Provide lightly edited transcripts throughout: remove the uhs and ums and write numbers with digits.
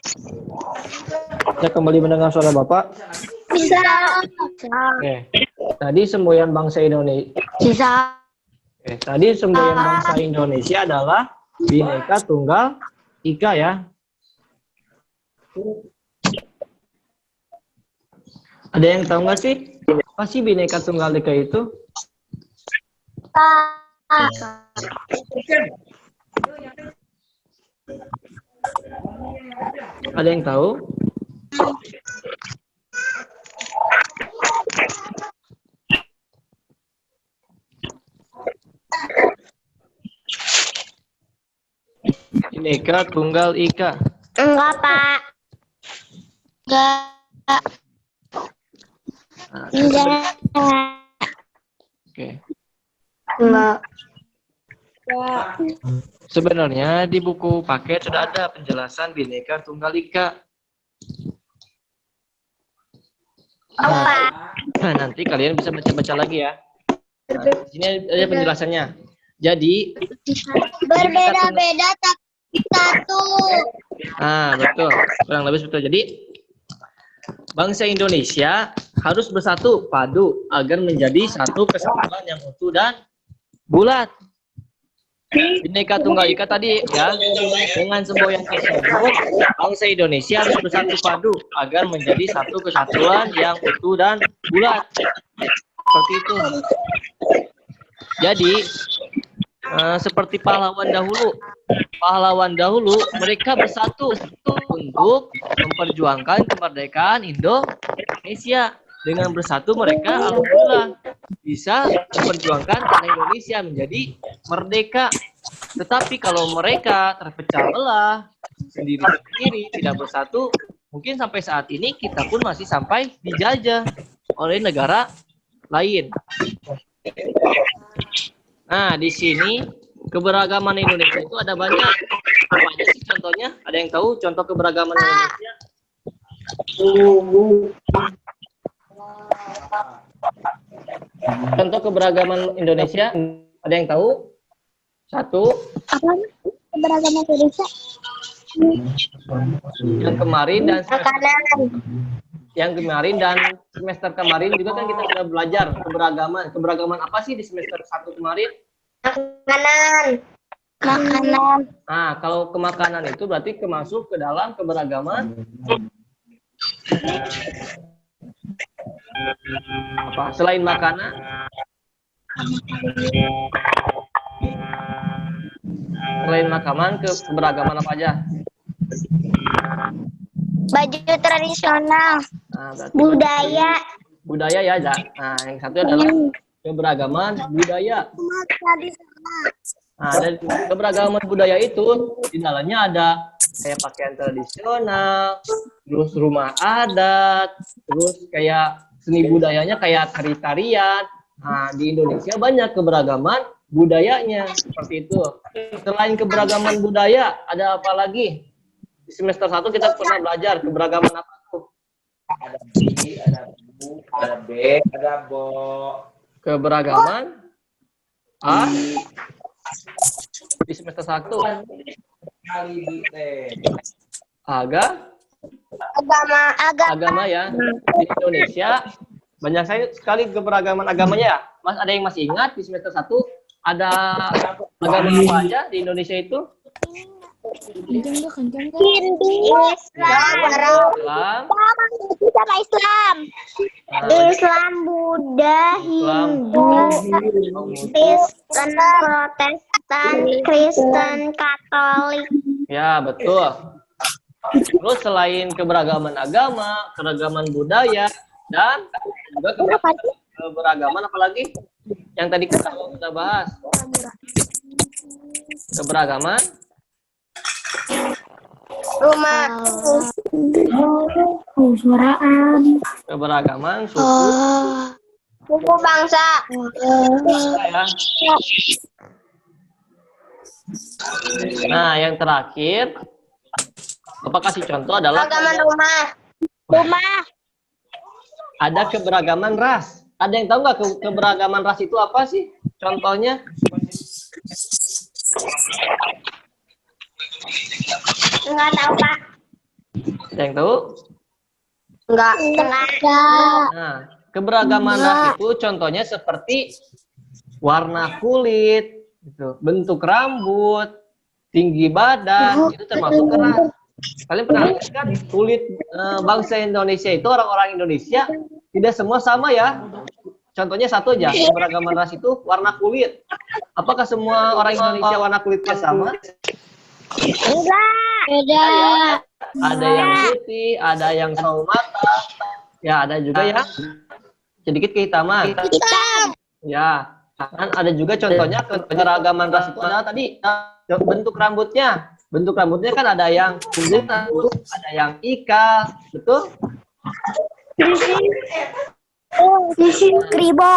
Bisa kembali mendengar suara Bapak? Bisa. Oke. Tadi semboyan bangsa Indonesia. Bisa. Oke. Tadi semboyan bangsa Indonesia adalah Bhinneka Tunggal Ika ya. Ada yang tahu nggak sih apa sih Bhinneka Tunggal Ika itu? Ada yang tahu? Bhinneka Tunggal Ika. Enggak, Pak. Enggak. Nah, Enggak. oke. Enggak. Sebenarnya di buku paket sudah ada penjelasan Bhinneka Tunggal Ika. Nah, nanti kalian bisa baca-baca lagi ya. Nah, di sini ada penjelasannya. Jadi Berbeda-beda tapi satu. nah, betul. Kurang lebih betul. Jadi bangsa Indonesia harus bersatu padu agar menjadi satu kesatuan yang utuh dan bulat. Bhinneka Tunggal Ika tadi ya, dengan semboyan tersebut bangsa Indonesia harus bersatu padu agar menjadi satu kesatuan yang utuh dan bulat. Seperti itu. Jadi seperti pahlawan dahulu mereka bersatu untuk memperjuangkan kemerdekaan Indonesia. Dengan bersatu mereka alhamdulillah bisa memperjuangkan tanah Indonesia menjadi merdeka. Tetapi kalau mereka terpecah belah sendiri-sendiri tidak bersatu, mungkin sampai saat ini kita pun masih sampai dijajah oleh negara lain. Nah, di sini keberagaman Indonesia itu ada banyak. Apa aja sih contohnya? Ada yang tahu contoh keberagaman Indonesia? Contoh keberagaman Indonesia, ada yang tahu? Satu. Apa? Keberagaman Indonesia. Yang kemarin dan semester kemarin juga kan kita sudah belajar keberagaman. Keberagaman apa sih di semester 1 kemarin? Makanan. Nah, kalau kemakanan itu berarti masuk ke dalam keberagaman apa? Selain makanan? Selain makanan, keberagaman apa aja? Baju tradisional. Nah, Budaya. Budaya ya, Za. Nah, yang satu adalah keberagaman budaya. Nah, dan keberagaman budaya itu di dalamnya ada kayak pakaian tradisional, terus rumah adat, terus kayak seni budayanya kayak tari-tarian. Nah, di Indonesia banyak keberagaman budayanya seperti itu. Selain keberagaman budaya, ada apa lagi? Di semester 1 kita pernah belajar keberagaman apa tuh? Ada B, ada Bu, ada B, ada Bo. Keberagaman A di semester 1. Kali di T. Agama ya. Di Indonesia banyak sekali keberagaman agamanya ya. Mas, ada yang masih ingat di semester 1 ada agama apa aja di Indonesia itu? Islam, Buddha, Hindu, Kristen, Protestan, Kristen, Katolik. Ya, betul. Terus selain keberagaman agama, keragaman budaya, dan juga keberagaman apalagi yang tadi kita sudah bahas. Keberagaman Rumah. keberagaman suku Suku bangsa. ya. Nah, yang terakhir Bapak kasih contoh adalah Rumah. ada keberagaman ras. Ada yang tahu nggak keberagaman ras itu apa sih? Contohnya? Enggak tahu, Pak. Ada yang tahu? Enggak. Nah, keberagaman ras itu contohnya seperti warna kulit, gitu, bentuk rambut, tinggi badan, itu termasuk ras. Kalian pernah lihat kan kulit bangsa Indonesia itu, orang-orang Indonesia tidak semua sama ya. Contohnya satu aja, keberagaman ras itu warna kulit. Apakah semua orang Indonesia warna kulitnya sama? Enggak. Beda. Ada yang putih, ada yang sawo mata, ya ada juga yang sedikit kehitaman. Hitam. Ya, kan ada juga contohnya keberagaman ras itu adalah tadi bentuk rambutnya. Bentuk rambutnya kan ada yang kulit, ada yang ikal, betul? Kribo.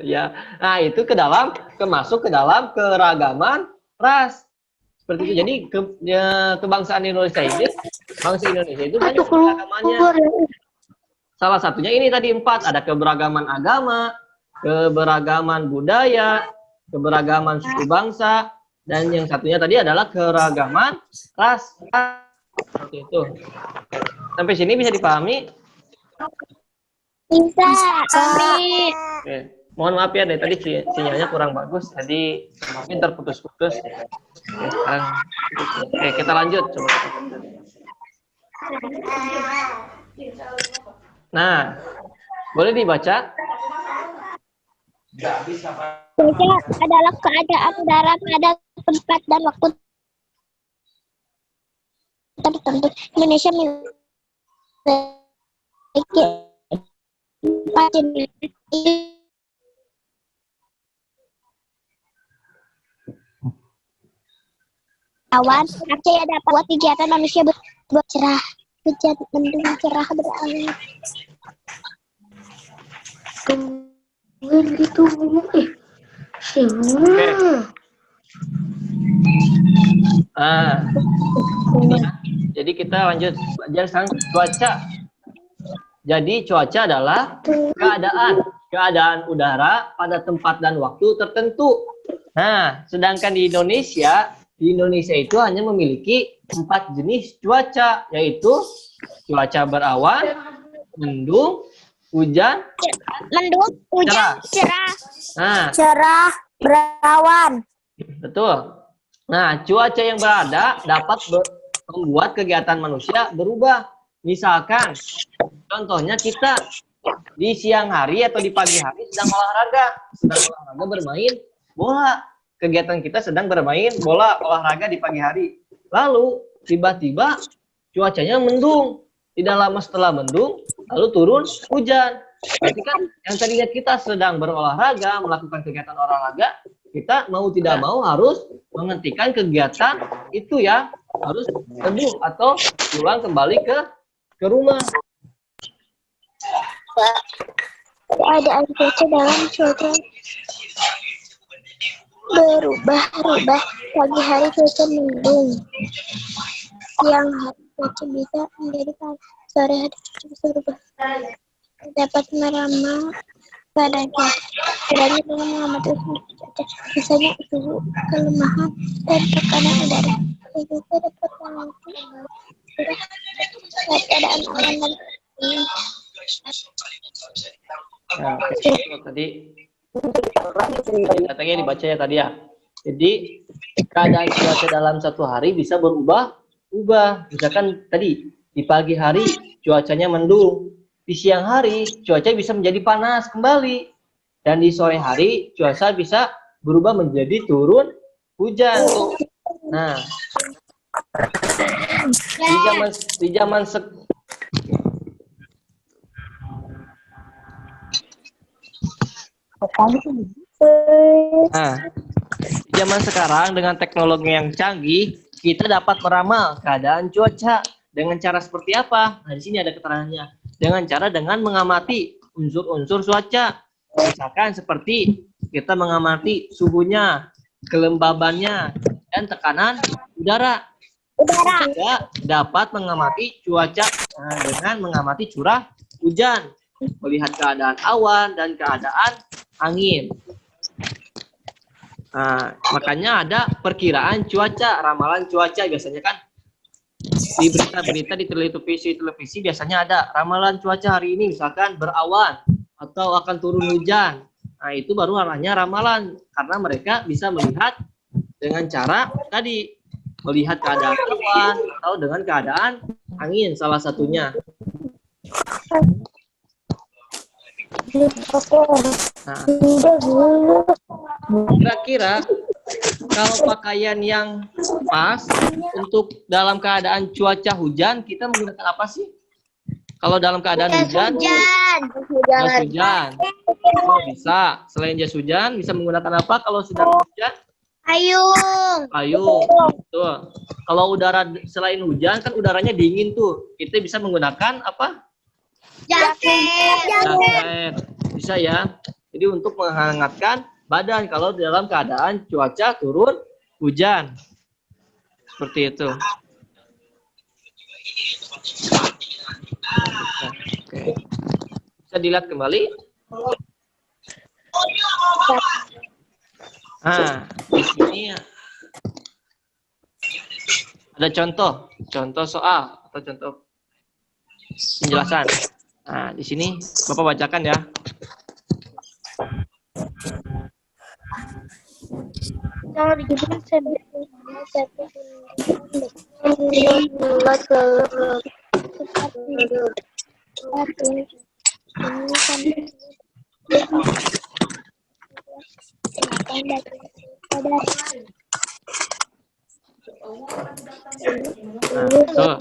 Ya, nah itu masuk ke dalam keragaman ras. Seperti itu. Jadi kebangsaan Indonesia ini, bangsa Indonesia itu banyak keragamannya. Salah satunya ini tadi 4, ada keberagaman agama, keberagaman budaya, keberagaman suku bangsa, dan yang satunya tadi adalah keragaman ras. Seperti itu. Sampai sini bisa dipahami? Bisa. Kami. Oke. Mohon maaf ya, dari tadi sinyalnya kurang bagus, jadi mungkin terputus-putus. Oke, sekarang, oke, kita lanjut. Coba. Nah, boleh dibaca? Cuaca adalah keadaan udara pada tempat dan waktu tertentu. Indonesia memiliki 4 jenis awan. Aceh dapat buat kegiatan manusia bercerah, hujan, mendung, cerah, berawan. Gitu ngomong Jadi kita lanjut belajar sekarang cuaca. Jadi cuaca adalah keadaan udara pada tempat dan waktu tertentu. Nah, sedangkan di Indonesia itu hanya memiliki 4 jenis cuaca, yaitu cuaca berawan, mendung, hujan, cerah. Nah, Cerah, berawan. betul. Nah, cuaca yang berada dapat membuat kegiatan manusia berubah. Misalkan, contohnya kita di siang hari atau di pagi hari sedang olahraga bermain bola. Kegiatan kita sedang bermain bola, olahraga di pagi hari. Lalu, tiba-tiba cuacanya mendung. Tidak lama setelah mendung, lalu turun hujan. Berarti kan yang tadinya kita sedang berolahraga, melakukan kegiatan olahraga, kita mau tidak mau harus menghentikan kegiatan itu ya, harus teduh atau pulang kembali ke rumah. Keadaan cuaca dalam cuaca berubah-ubah. Pagi hari cuaca mendung, siang hari cuaca bisa menjadi panas, sore hari cuaca bisa berubah. Dapat meramal padanya dengan mengamati cuaca, misalnya suhu, kelemahan, dan tekanan udara. Juga dapat mengamati keadaan awan dan Nah, itu tadi datanya dibaca ya tadi ya. Jadi keadaan cuaca dalam satu hari bisa berubah-ubah. Misalkan tadi di pagi hari cuacanya mendung, di siang hari cuaca bisa menjadi panas kembali, dan di sore hari cuaca bisa berubah menjadi turun hujan. Nah, di zaman sekarang dengan teknologi yang canggih, kita dapat meramal keadaan cuaca dengan cara seperti apa? Nah, di sini ada keterangannya. Dengan mengamati unsur-unsur cuaca. Misalkan seperti kita mengamati suhunya, kelembabannya, dan tekanan udara. Juga dapat mengamati cuaca dengan mengamati curah hujan, melihat keadaan awan dan keadaan angin. Nah, makanya ada perkiraan cuaca, ramalan cuaca biasanya kan di berita-berita di televisi biasanya ada ramalan cuaca hari ini misalkan berawan atau akan turun hujan. Nah, itu baru namanya ramalan karena mereka bisa melihat dengan cara tadi melihat keadaan awan atau dengan keadaan angin salah satunya. Nah, kira-kira kalau pakaian yang pas untuk dalam keadaan cuaca hujan kita menggunakan apa sih? Kalau dalam keadaan hujan, jas hujan. Oh, bisa. Selain jas hujan, bisa menggunakan apa kalau sedang hujan? Payung. Payung. Betul. Kalau udara selain hujan kan udaranya dingin tuh. Kita bisa menggunakan apa? Jaket. Bisa ya. Jadi untuk menghangatkan badan kalau dalam keadaan cuaca turun hujan. Seperti itu. Nah, oke. Bisa dilihat kembali. Nah, di sini ada contoh soal atau contoh penjelasan. Nah, di sini Bapak bacakan ya. Kalau dikirim Nah,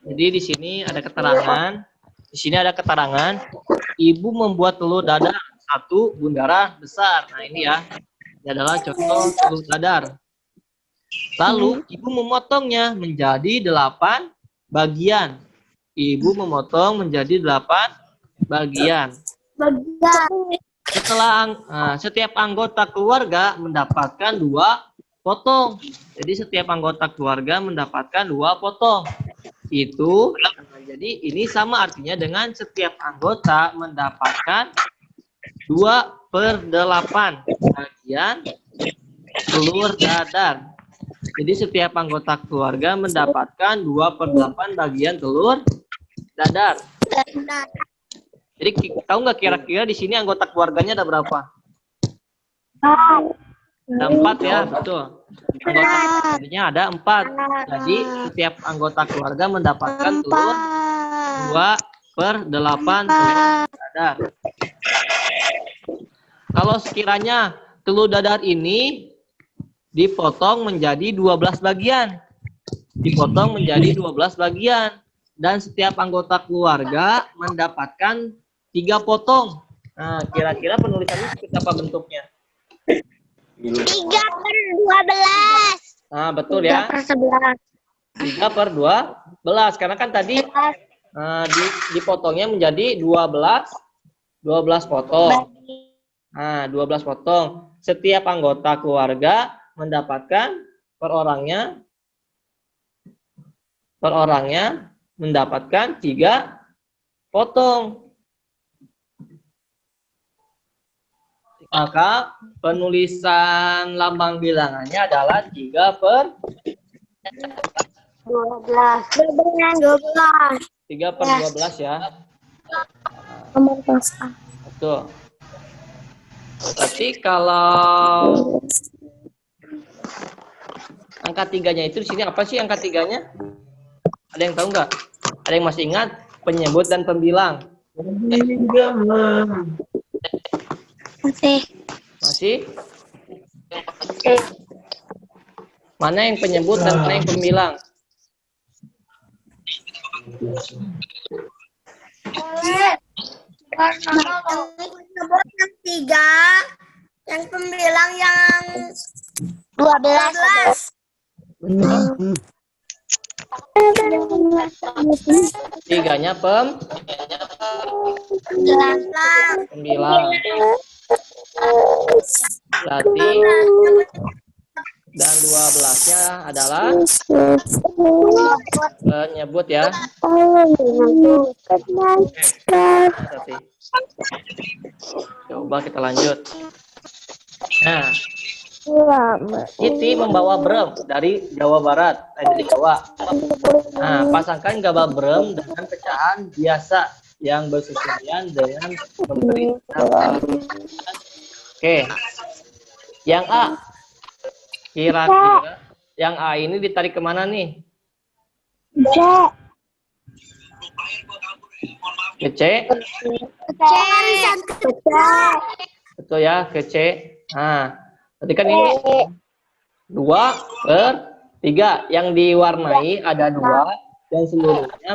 jadi di sini ada keterangan. Di sini ada keterangan ibu membuat telur dadar 1 bundaran besar. Nah, ini ya. Ini adalah contoh telur dadar. Lalu ibu memotongnya menjadi 8 bagian. Ibu memotong menjadi 8 bagian. Setiap anggota keluarga mendapatkan 2 potong. Jadi setiap anggota keluarga mendapatkan 2 potong. Itu jadi ini sama artinya dengan setiap anggota mendapatkan 2/8 bagian telur dadar. Jadi setiap anggota keluarga mendapatkan 2/8 bagian telur dadar. Jadi tahu nggak kira-kira di sini anggota keluarganya ada berapa? Ada 4 ya, betul. Anggota keluarganya ada 4. Jadi setiap anggota keluarga mendapatkan telur 2/8 telur dadar. Kalau sekiranya telur dadar ini dipotong menjadi 12 bagian. Dipotong menjadi 12 bagian. Dan setiap anggota keluarga mendapatkan 3 potong. Nah, kira-kira penulisannya seperti apa bentuknya? 3/12. Nah, betul ya. 3/12. Karena kan tadi dipotongnya menjadi 12 potong. Nah, 12 potong. Setiap anggota keluarga mendapatkan per orangnya mendapatkan 3 potong. Maka penulisan lambang bilangannya adalah 3/12. 3/12 ya. Nomor kosong. Betul. Tapi kalau angka 3-nya itu di sini apa sih angka 3-nya? Ada yang tahu nggak? Ada yang masih ingat penyebut dan pembilang? Masih. Mana yang penyebut dan mana yang pembilang? Yang 3, yang pembilang yang 12. Betul. 3-nya pembilang. Berarti dan 12-nya adalah penyebut ya. Berarti. Coba kita lanjut. Nah, Iti membawa brem dari Jawa Barat, dari Jawa. Nah, pasangkan gambar brem dengan pecahan biasa yang bersesuaian dengan memberi nama. Oke, yang A. Kira-kira yang A ini ditarik kemana nih? Ke C? Betul ya, ke C. Nah, berarti kan ini 2/3. Yang diwarnai ada 2 dan seluruhnya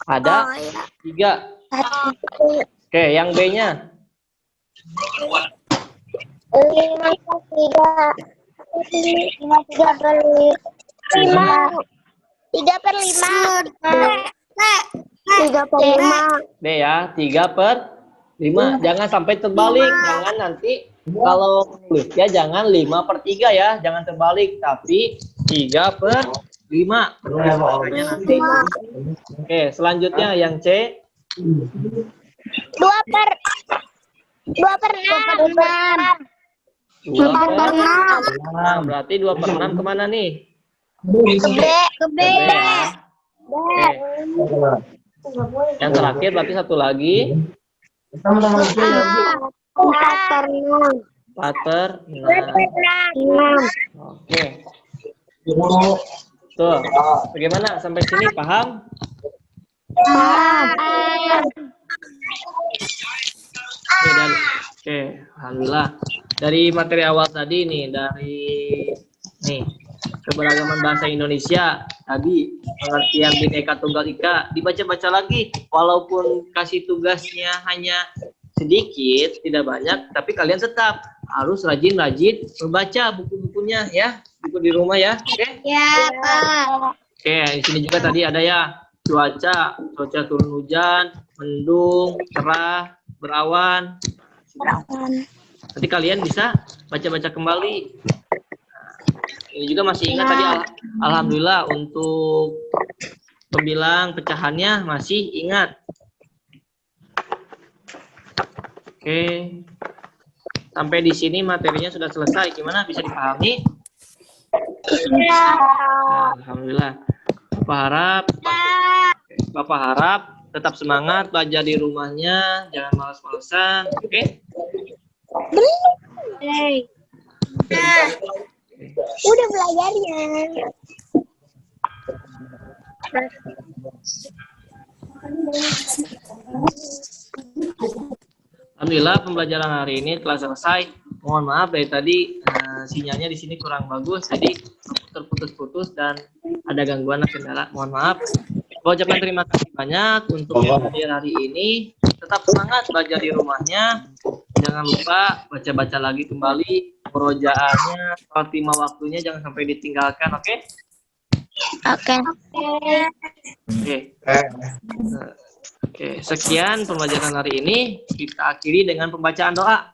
ada 3. Oke, yang B-nya? 3/5. D ya, 3/5. Jangan sampai terbalik. Jangan nanti kalau nulis ya jangan 5/3 ya. Jangan terbalik, tapi 3/5. Nanti. Oke, selanjutnya yang C. 2/6. 2/6. Berarti 2/6 kemana nih? Ke B. Ya. Oke. Yang terakhir berarti satu lagi. 4/6. Oke. Tuh, bagaimana sampai sini paham? Oke, alhamdulillah. Dari materi awal tadi nih, keberagaman bahasa Indonesia tadi, pengertian Bhinneka Tunggal Ika, dibaca-baca lagi. Walaupun kasih tugasnya hanya sedikit, tidak banyak, tapi kalian tetap harus rajin-rajin membaca buku-bukunya ya, buku di rumah ya. Oke? Ya, Pak. Oke, di sini juga tadi ada ya cuaca turun hujan, mendung, cerah, berawan. Nanti kalian bisa baca-baca kembali. Ini juga masih ingat tadi, alhamdulillah untuk pembilang pecahannya masih ingat. Oke, sampai di sini materinya sudah selesai. Gimana, bisa dipahami? Alhamdulillah. Bapak harap tetap semangat belajar di rumahnya, jangan malas-malasan. Oke? Udah belajarnya. Alhamdulillah pembelajaran hari ini telah selesai. Mohon maaf dari tadi sinyalnya di sini kurang bagus, jadi terputus-putus dan ada gangguan kendala. Mohon maaf. Saya ucapkan terima kasih banyak untuk yang hadir hari ini. Tetap semangat belajar di rumahnya. Jangan lupa baca-baca lagi kembali murojaahnya, sholat 5 waktunya jangan sampai ditinggalkan, oke? Oke, sekian pembelajaran hari ini. Kita akhiri dengan pembacaan doa.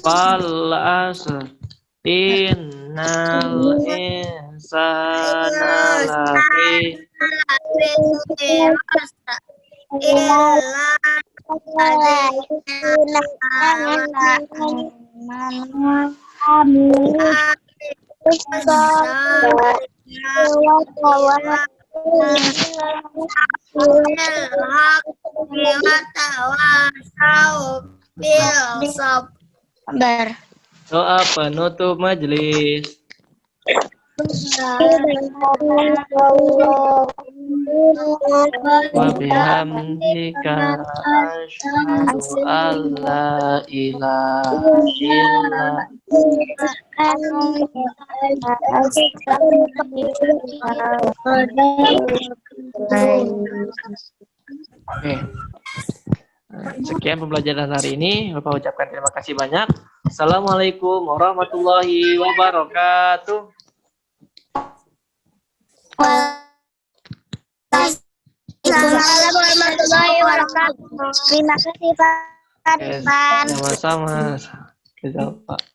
Wal asr innal insana lafi doa penutup majelis. Wa bihamdika asyhadu an la ilaha illa Oke. Sekian pembelajaran hari ini. Bapak ucapkan terima kasih banyak. Assalamualaikum warahmatullahi wabarakatuh. Assalamualaikum warahmatullahi wabarakatuh. Terima kasih Pak. Sama-sama. Pak.